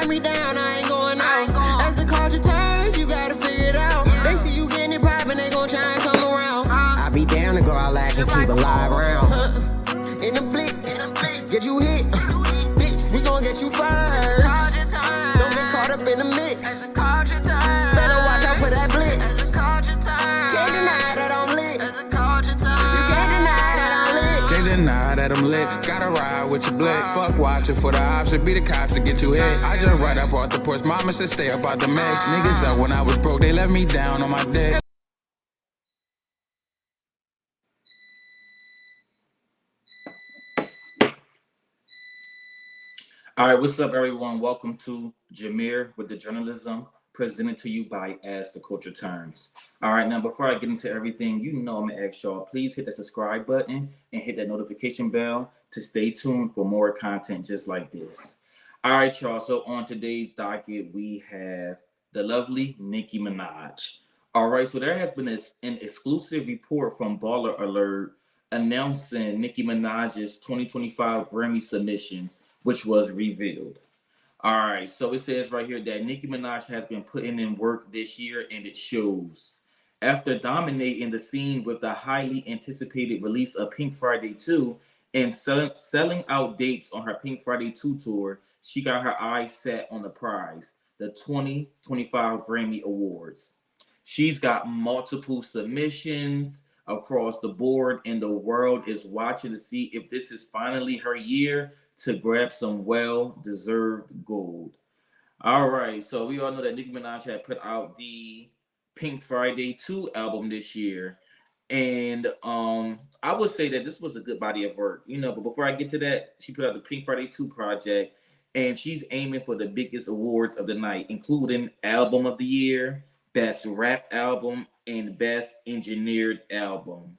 let me down, I ain't going out. As the culture turns, you gotta figure it out. They see you getting it poppin', they gon' try and come around. I be down to go out like and keep a live round. In the blick, get you hit. Bitch, we gon' get you first. Don't get caught up in the mix. Better watch out for that blitz. Can't deny that I'm lit. You can't deny that I'm lit. Can't deny that I'm lit. Gotta ride with your blick. Fuck watching for the option. Be the cops to get you hit. I just right up off the porch. Mama said stay up out the mix. Niggas up when I was broke. They left me down on my dick. All right, what's up, everyone? Welcome to Jameer with the Journalism, presented to you by As the Culture Turns. All right, now before I get into everything, you know I'm gonna ask y'all, please hit the subscribe button and hit that notification bell to stay tuned for more content just like this. All right, y'all. So on today's docket, we have the lovely Nicki Minaj. All right, so there has been an exclusive report from Baller Alert announcing Nicki Minaj's 2025 Grammy submissions, which was revealed. All right, so it says right here that Nicki Minaj has been putting in work this year, and it shows. After dominating the scene with the highly anticipated release of Pink Friday 2 and selling out dates on her Pink Friday 2 tour, she got her eyes set on the prize, the 2025 Grammy Awards. She's got multiple submissions across the board, and the world is watching to see if this is finally her year to grab some well-deserved gold. All right, so we all know that Nicki Minaj had put out the Pink Friday 2 album this year, and I would say that this was a good body of work, but before I get to that, she put out the Pink Friday 2 project, and she's aiming for the biggest awards of the night, including Album of the Year, Best Rap Album, and Best Engineered Album.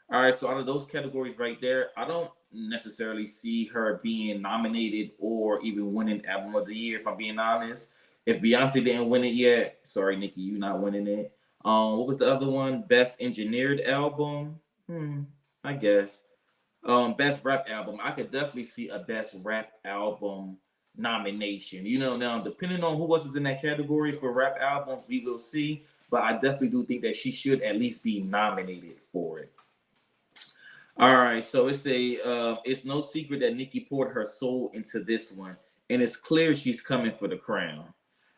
All right, so out of those categories right there, I don't necessarily see her being nominated or even winning Album of the Year, if I'm being honest. If Beyonce didn't win it yet, sorry, Nicki, you're not winning it. What was the other one? Best Engineered Album? I guess. Best Rap Album. I could definitely see a Best Rap Album nomination. Now, depending on who else is in that category for rap albums, we will see. But I definitely do think that she should at least be nominated for it. All right, so it's no secret that Nicki poured her soul into this one, and it's clear she's coming for the crown.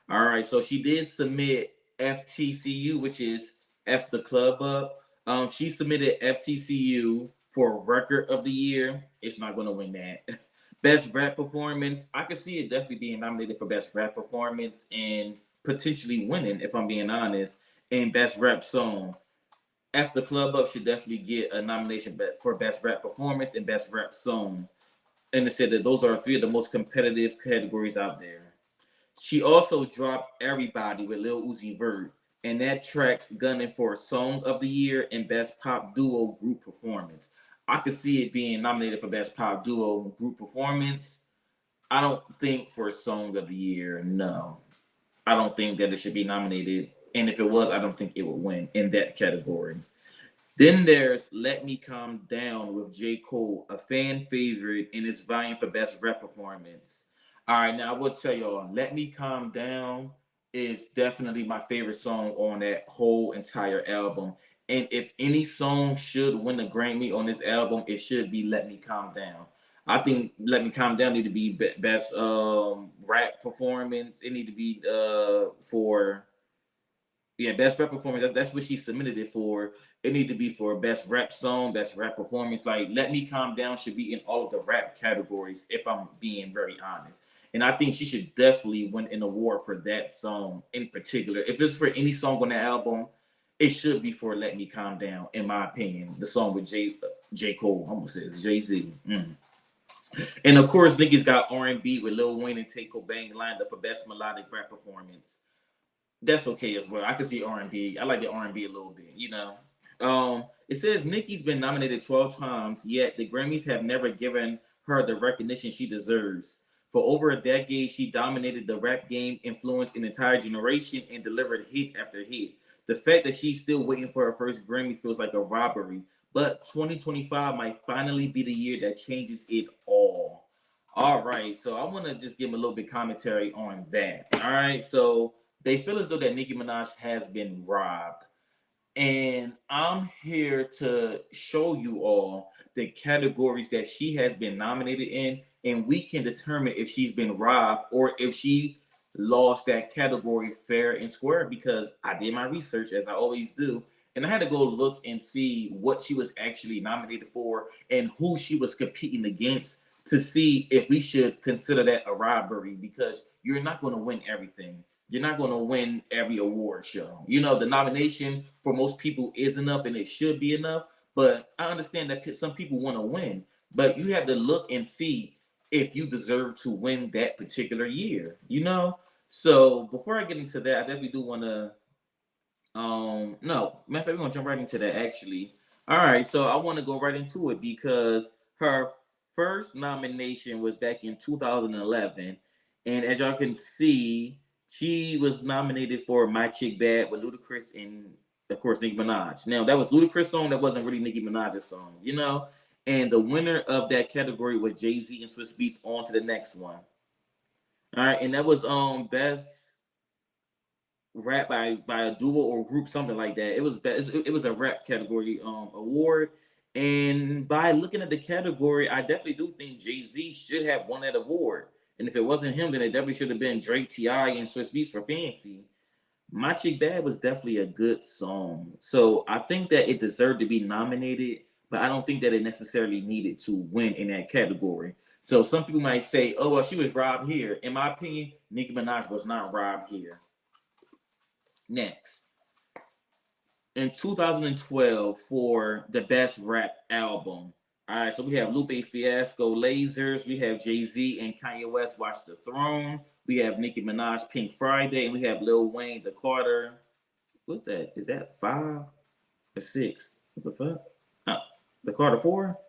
All right, so she did submit FTCU, which is F the Club Up. She submitted FTCU for Record of the Year. It's not going to win that. Best Rap Performance. I could see it definitely being nominated for Best Rap Performance and potentially winning, if I'm being honest, and Best Rap Song. F the Club Up should definitely get a nomination for Best Rap Performance and Best Rap Song. And it said that those are three of the most competitive categories out there. She also dropped Everybody with Lil Uzi Vert, and that track's gunning for Song of the Year and Best Pop Duo Group Performance. I could see it being nominated for Best Pop Duo Group Performance. I don't think for Song of the Year, no. I don't think that it should be nominated. And if it was, I don't think it would win in that category. Then there's Let Me Calm Down with J. Cole, a fan favorite, and it's vying for Best Rap Performance. All right, now I will tell y'all, Let Me Calm Down is definitely my favorite song on that whole entire album. And if any song should win a Grammy on this album, it should be Let Me Calm Down. I think Let Me Calm Down need to be Best Rap Performance. It need to be Best Rap Performance. That's what she submitted it for. It need to be for Best Rap Song, Best Rap Performance. Like, Let Me Calm Down should be in all of the rap categories, if I'm being very honest. And I think she should definitely win an award for that song in particular. If it's for any song on the album, it should be for Let Me Calm Down, in my opinion. The song with J. Cole, I almost said it's Jay-Z. And of course, Nicki's got R&B with Lil Wayne and Tay Bang lined up for Best Melodic Rap Performance. That's okay as well. I can see R&B. I like the R&B a little bit, It says Nicki's been nominated 12 times, yet the Grammys have never given her the recognition she deserves. For over a decade, she dominated the rap game, influenced an entire generation, and delivered hit after hit. The fact that she's still waiting for her first Grammy feels like a robbery, but 2025 might finally be the year that changes it all. All right, so I want to just give a little bit commentary on that. All right, so they feel as though that Nicki Minaj has been robbed. And I'm here to show you all the categories that she has been nominated in, and we can determine if she's been robbed or if she lost that category fair and square, because I did my research as I always do, and I had to go look and see what she was actually nominated for and who she was competing against to see if we should consider that a robbery, because you're not going to win everything. You're not going to win every award show. You know, the nomination for most people is enough and it should be enough. But I understand that some people want to win. But you have to look and see if you deserve to win that particular year, you know? So before I get into that, I definitely do want to, no, matter of fact, we're going to jump right into that actually. All right, so I want to go right into it because her first nomination was back in 2011. And as y'all can see, she was nominated for My Chick Bad with Ludacris and, of course, Nicki Minaj. Now, that was Ludacris' song. That wasn't really Nicki Minaj's song, you know? And the winner of that category was Jay-Z and Swiss Beats. On to the next one. All right, and that was best rap by a duo or group, something like that. It was a rap category award. And by looking at the category, I definitely do think Jay-Z should have won that award. And if it wasn't him, then it definitely should have been Drake, T.I., and Swiss Beats for Fancy. My Chick Bad was definitely a good song. So I think that it deserved to be nominated, but I don't think that it necessarily needed to win in that category. So some people might say, oh, well, she was robbed here. In my opinion, Nicki Minaj was not robbed here. Next. In 2012 for the best rap album. All right, so we have Lupe Fiasco, Lasers. We have Jay-Z and Kanye West, Watch the Throne. We have Nicki Minaj, Pink Friday. And we have Lil Wayne, The Carter. What that? Is that 5 or 6? What the fuck? The Carter 4?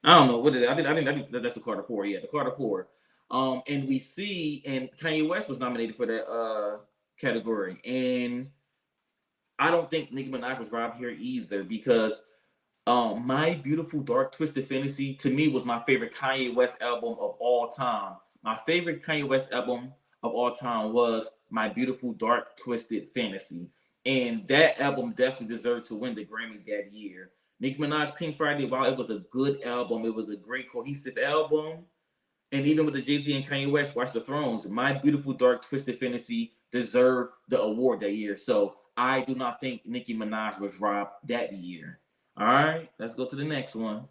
I don't know. What is it? I think that's the Carter 4. Yeah, the Carter 4. And we see, and Kanye West was nominated for that category. And I don't think Nicki Minaj was robbed here either, because My Beautiful Dark Twisted Fantasy to me was my favorite Kanye West album of all time. My favorite Kanye West album of all time was My Beautiful Dark Twisted Fantasy. And that album definitely deserved to win the Grammy that year. Nicki Minaj, Pink Friday, while it was a good album, it was a great cohesive album. And even with the Jay-Z and Kanye West, Watch the Thrones, My Beautiful Dark Twisted Fantasy deserved the award that year. So I do not think Nicki Minaj was robbed that year. All right, let's go to the next one.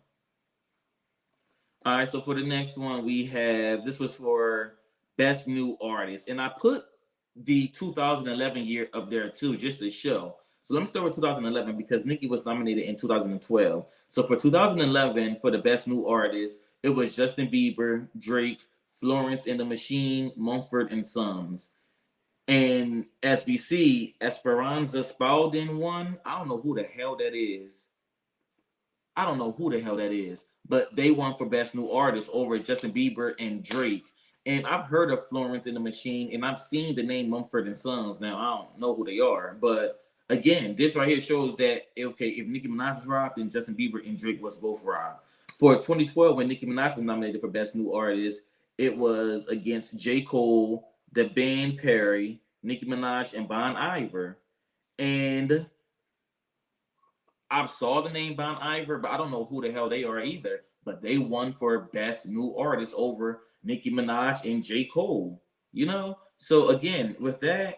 All right, so for the next one, we have, this was for Best New Artist. And I put the 2011 year up there too, just to show. So let me start with 2011 because Nicki was nominated in 2012. So for 2011, for the Best New Artist, it was Justin Bieber, Drake, Florence and the Machine, Mumford and Sons. And SBC, Esperanza Spalding won. I don't know who the hell that is. But they won for Best New Artist over Justin Bieber and Drake. And I've heard of Florence and the Machine, and I've seen the name Mumford and Sons. Now, I don't know who they are. But again, this right here shows that, okay, if Nicki Minaj was robbed, then Justin Bieber and Drake was both robbed. For 2012, when Nicki Minaj was nominated for Best New Artist, it was against J. Cole, The Band Perry, Nicki Minaj, and Bon Iver. And I saw the name Bon Iver, but I don't know who the hell they are either. But they won for Best New Artist over Nicki Minaj and J. Cole. You know? So again, with that,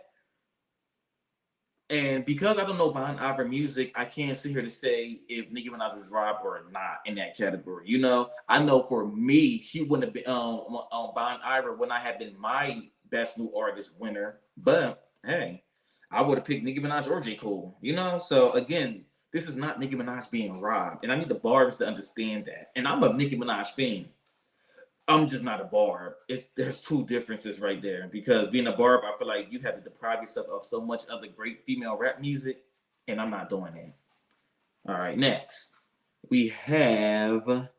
and because I don't know Bon Iver music, I can't sit here to say if Nicki Minaj was robbed or not in that category. You know, I know for me, she wouldn't have been on Bon Iver when I had been my Best New Artist winner. But hey, I would have picked Nicki Minaj or J. Cole. You know, so again, this is not Nicki Minaj being robbed, and I need the Barbs to understand that. And I'm a Nicki Minaj fan. I'm just not a Barb. There's two differences right there, because being a Barb, I feel like you have to deprive yourself of so much other great female rap music, and I'm not doing that. All right, next we have,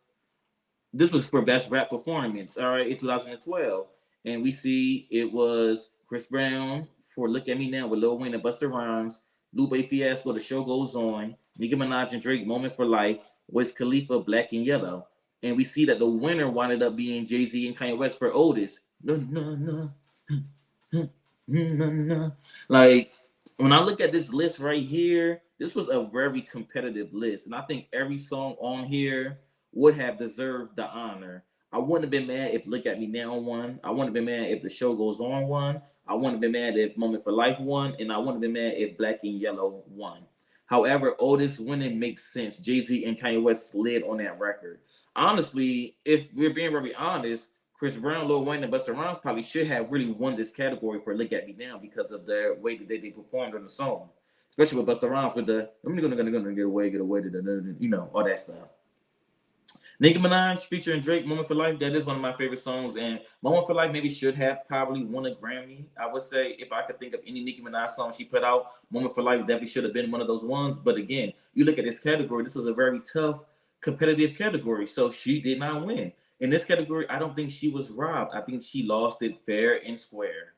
this was for Best Rap Performance. All right, in 2012, and we see it was Chris Brown for Look at Me Now with Lil Wayne and Busta Rhymes, Lupe Fiasco, The Show Goes On, Nicki Minaj and Drake, Moment for Life, Wiz Khalifa, Black and Yellow. And we see that the winner wound up being Jay-Z and Kanye West for Otis. No, no, no. No. Like, when I look at this list right here, this was a very competitive list. And I think every song on here would have deserved the honor. I wouldn't have been mad if Look at Me Now won. I wouldn't have been mad if The Show Goes On won. I wouldn't have been mad if Moment for Life won. And I wouldn't have been mad if Black and Yellow won. However, Otis winning makes sense. Jay-Z and Kanye West slid on that record. Honestly, if we're being very honest, Chris Brown, Lil Wayne, and Busta Rhymes probably should have really won this category for Look at Me Now because of the way that they performed on the song. Especially with Busta Rhymes with the I'm gonna get away, all that stuff. Nicki Minaj featuring Drake, Moment for Life, that is one of my favorite songs. And Moment for Life maybe should have probably won a Grammy. I would say if I could think of any Nicki Minaj song she put out, Moment for Life definitely should have been one of those ones. But again, you look at this category, this was a very tough, competitive category. So she did not win. In this category, I don't think she was robbed. I think she lost it fair and square.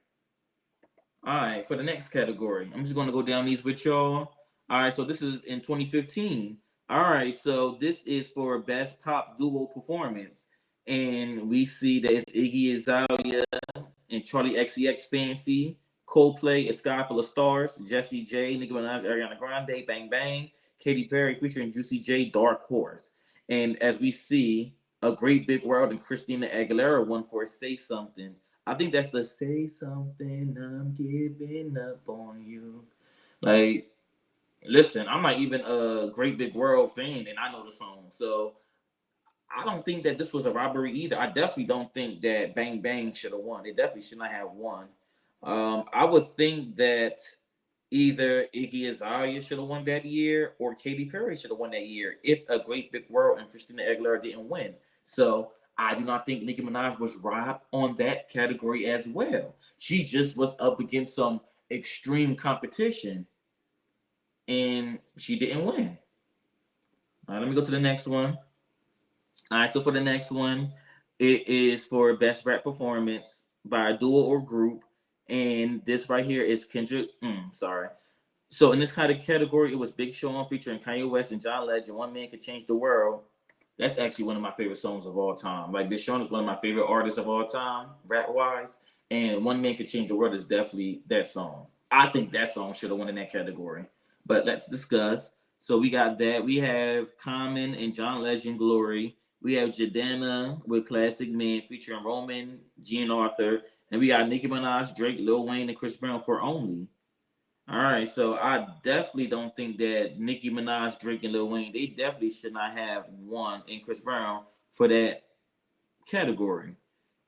All right, for the next category, I'm just going to go down these with y'all. All right, so this is in 2015. All right, so this is for Best Pop Duo Performance. And we see that it's Iggy Azalea and Charlie XCX Fancy, Coldplay, A Sky Full of Stars, Jessie J, Nicki Minaj, Ariana Grande, Bang Bang, Katy Perry featuring Juicy J, Dark Horse. And as we see, A Great Big World and Christina Aguilera won for Say Something. I think that's the Say Something, I'm giving up on you. Like, listen, I'm not even a Great Big World fan, and I know the song. So I don't think that this was a robbery either. I definitely don't think that Bang Bang should have won. It definitely should not have won. I would think that either Iggy Azalea should have won that year or Katy Perry should have won that year if A Great Big World and Christina Aguilera didn't win. So I do not think Nicki Minaj was robbed on that category as well. She just was up against some extreme competition and she didn't win. All right, let me go to the next one. All right, so for the next one, it is for Best Rap Performance by a duo or group. And this right here is Kendrick. So in this kind of category, it was Big Sean featuring Kanye West and John Legend. One Man Could Change the World. That's actually one of my favorite songs of all time. Like, Big Sean is one of my favorite artists of all time, rap-wise. And One Man Could Change the World is definitely that song. I think that song should have won in that category. But let's discuss. So we got that. We have Common and John Legend, Glory. We have Jadena with Classic Man featuring Roman, Jean Arthur. And we got Nicki Minaj, Drake, Lil Wayne, and Chris Brown for Only. All right, so I definitely don't think that Nicki Minaj, Drake, and Lil Wayne, they definitely should not have won, and Chris Brown for that category.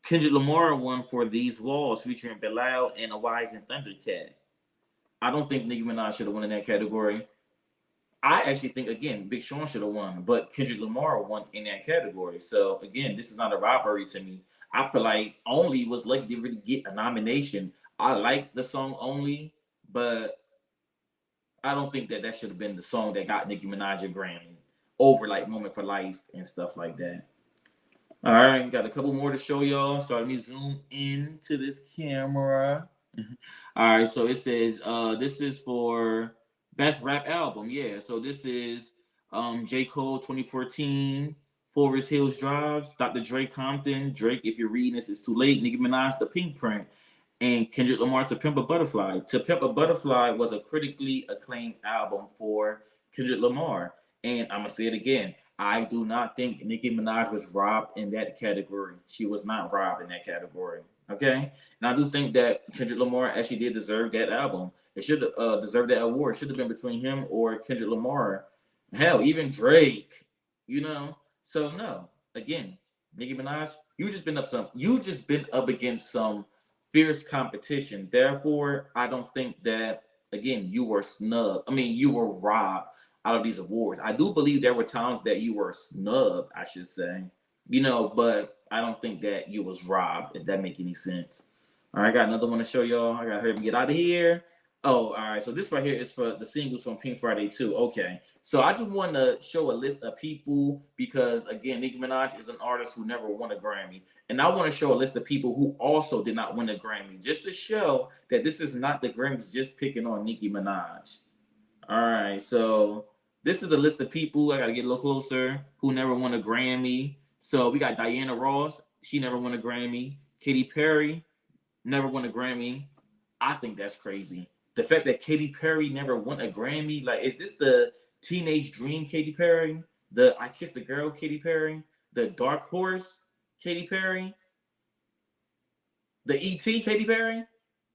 Kendrick Lamar won for These Walls featuring Bilal and a Wise and Thundercat. I don't think Nicki Minaj should have won in that category. I actually think, again, Big Sean should have won, but Kendrick Lamar won in that category. So, again, this is not a robbery to me. I feel like Only was lucky to really get a nomination. I like the song Only, but I don't think that should have been the song that got Nicki Minaj a Grammy over like Moment for Life and stuff like that. All right, got a couple more to show y'all. So let me zoom into this camera. All right, so it says this is for Best Rap Album. Yeah, so this is J. Cole 2014, Forest Hills Drives, Dr. Dre Compton, Drake, If You're Reading This, It's Too Late, Nicki Minaj, The Pink Print, and Kendrick Lamar, To Pimp a Butterfly. To Pimp a Butterfly was a critically acclaimed album for Kendrick Lamar. And I'm going to say it again. I do not think Nicki Minaj was robbed in that category. She was not robbed in that category. Okay? And I do think that Kendrick Lamar actually did deserve that album. It should have deserved that award. It should have been between him or Kendrick Lamar. Hell, even Drake. So no. Again, Nicki Minaj, you just been up against some fierce competition. Therefore, I don't think that, again, you were snubbed. You were robbed out of these awards. I do believe there were times that you were snubbed, I should say. But I don't think that you was robbed, if that make any sense. All right, I got another one to show y'all. I got to hurry up and get out of here. Oh, all right. So this right here is for the singles from Pink Friday 2. Okay. So I just want to show a list of people because, again, Nicki Minaj is an artist who never won a Grammy. And I want to show a list of people who also did not win a Grammy, just to show that this is not the Grammys just picking on Nicki Minaj. All right. So this is a list of people, I got to get a little closer, who never won a Grammy. So we got Diana Ross. She never won a Grammy. Katy Perry never won a Grammy. I think that's crazy. The fact that Katy Perry never won a Grammy, like, is this the Teenage Dream Katy Perry? The I Kissed a Girl Katy Perry? The Dark Horse Katy Perry? The E.T. Katy Perry?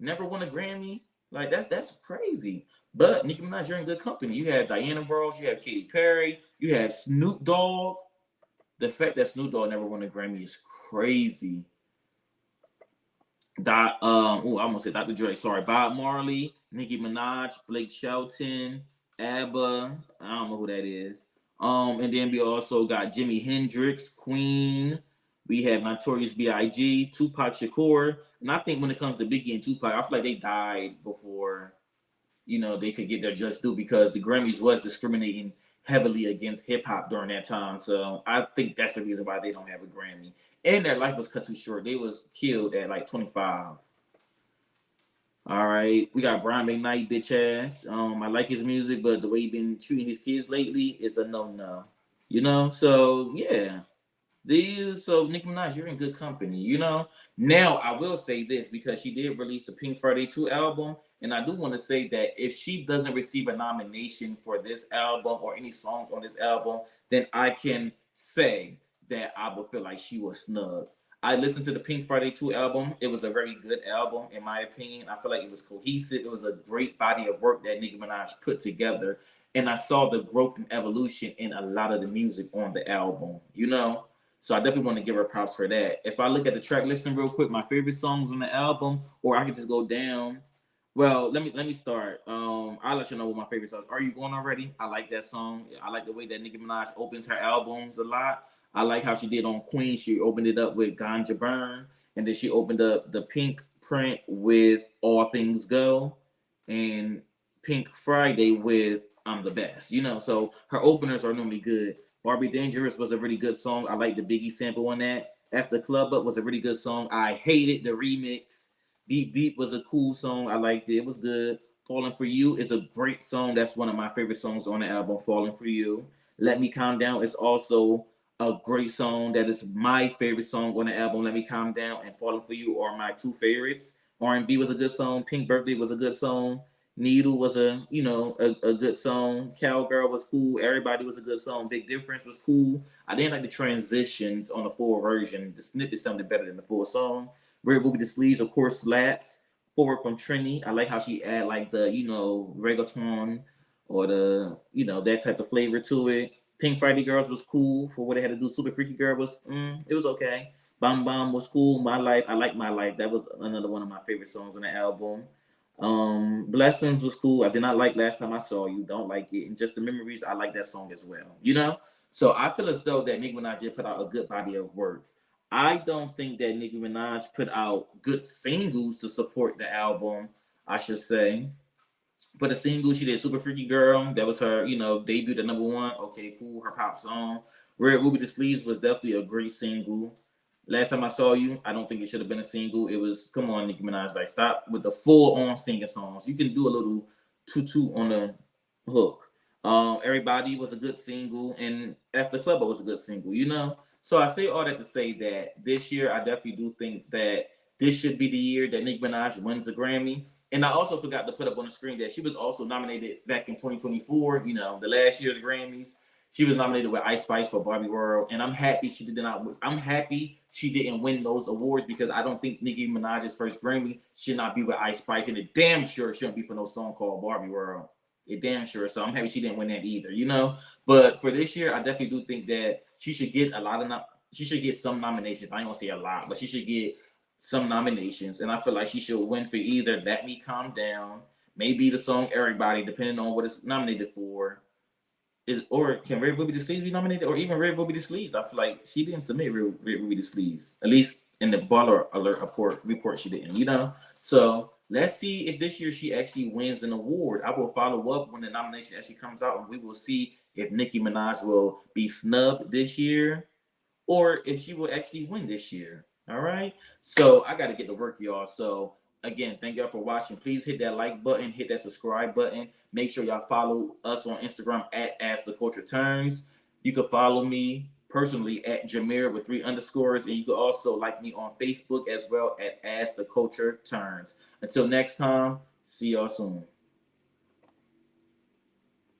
Never won a Grammy? Like, that's crazy. But Nicki Minaj, you're in good company. You have Diana Ross, you have Katy Perry, you have Snoop Dogg. The fact that Snoop Dogg never won a Grammy is crazy. I almost said Dr. Dre. Sorry, Bob Marley, Nicki Minaj, Blake Shelton, ABBA. I don't know who that is. And then we also got Jimi Hendrix, Queen. We have Notorious B.I.G., Tupac Shakur. And I think when it comes to Biggie and Tupac, I feel like they died before, they could get their just due, because the Grammys was discriminating heavily against hip hop during that time. So I think that's the reason why they don't have a Grammy. And their life was cut too short. They was killed at like 25. All right. We got Brian McKnight, bitch ass. I like his music, but the way he been treating his kids lately is a no-no. So yeah. So Nicki Minaj, you're in good company, Now I will say this, because she did release the Pink Friday 2 album, and I do want to say that if she doesn't receive a nomination for this album or any songs on this album, then I can say that I would feel like she was snubbed. I listened to the Pink Friday 2 album. It was a very good album, in my opinion. I feel like it was cohesive. It was a great body of work that Nicki Minaj put together. And I saw the growth and evolution in a lot of the music on the album, So I definitely want to give her props for that. If I look at the track listing real quick, my favorite songs on the album, or I could just go down. Well, let me start. I'll let you know what my favorite songs. Are You Going Already? I like that song. I like the way that Nicki Minaj opens her albums a lot. I like how she did on Queen. She opened it up with Ganja Burn, and then she opened up the Pink Print with All Things Go, and Pink Friday with I'm the Best. So her openers are normally good. Barbie Dangerous was a really good song. I like the Biggie sample on that. After Club Up was a really good song. I hated the remix. Beep Beep was a cool song. I liked it. It was good. Falling For You is a great song. That's one of my favorite songs on the album, Falling For You. Let Me Calm Down is also a great song. That is my favorite song on the album. Let Me Calm Down and Falling For You are my two favorites. R&B was a good song. Pink Birthday was a good song. Needle was a good song. Cowgirl was cool. Everybody was a good song. Big Difference was cool. I didn't like the transitions on the full version. The snippet sounded better than the full song. Red Ruby the Sleeves, of course, slaps. Forward from Trini. I like how she add like the, reggaeton or the, that type of flavor to it. Pink Friday Girls was cool for what they had to do. Super Freaky Girl was, it was okay. Bam Bam was cool. My Life, I like My Life. That was another one of my favorite songs on the album. Blessings was cool. I did not like Last Time I Saw You. Don't like it. And Just the Memories, I like that song as well. So I feel as though that Nicki Minaj did put out a good body of work. I don't think that Nicki Minaj put out good singles to support the album, I should say. For the single, she did Super Freaky Girl. That was her, debut at #1. Okay, cool. Her pop song. Red Ruby the Sleeves was definitely a great single. Last Time I Saw You, I don't think it should have been a single. It was, come on, Nicki Minaj, like, stop with the full-on singing songs. You can do a little toot on the hook. Everybody was a good single, and After Club was a good single, So I say all that to say that this year, I definitely do think that this should be the year that Nicki Minaj wins a Grammy. And I also forgot to put up on the screen that she was also nominated back in 2024, the last year's Grammys. She was nominated with Ice Spice for Barbie World, and I'm happy she did not. I'm happy she didn't win those awards, because I don't think Nicki Minaj's first Grammy should not be with Ice Spice, and it damn sure shouldn't be for no song called Barbie World. It damn sure. So I'm happy she didn't win that either, But for this year, I definitely do think that she should get she should get some nominations. I ain't gonna say a lot, but she should get some nominations, and I feel like she should win for either Let Me Calm Down, maybe the song Everybody, depending on what it's nominated for. Or can Red Ruby the Sleeves be nominated, or even Red Ruby the Sleeves? I feel like she didn't submit Red Ruby the Sleeves, at least in the Baller Alert report she didn't, So let's see if this year she actually wins an award. I will follow up when the nomination actually comes out, and we will see if Nicki Minaj will be snubbed this year, or if she will actually win this year. All right. So I got to get to work, y'all. So again, thank y'all for watching. Please hit that like button, hit that subscribe button. Make sure y'all follow us on Instagram at As The Culture Turns. You can follow me personally at Jameer with 3 underscores. And you can also like me on Facebook as well at As the Culture Turns. Until next time, see y'all soon.